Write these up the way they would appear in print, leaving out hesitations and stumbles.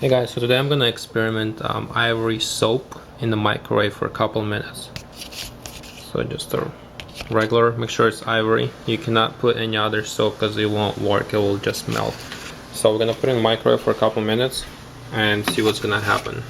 Hey guys, so today I'm gonna experiment Ivory soap in the microwave for a couple minutes. So just a regular, make sure it's Ivory. You cannot put any other soap because it won't work, it will just melt. So we're gonna put it in the microwave for a couple minutes and see what's gonna happen.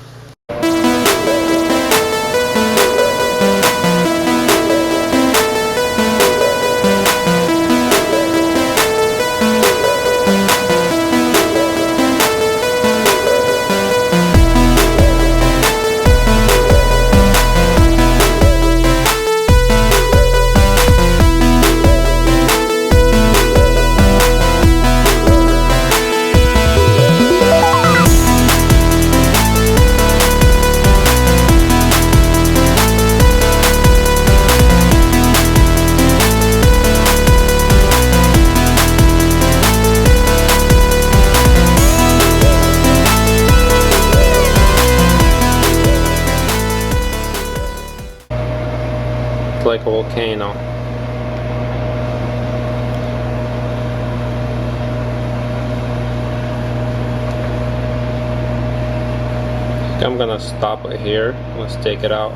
It's like a volcano. I'm gonna stop it here. Let's take it out.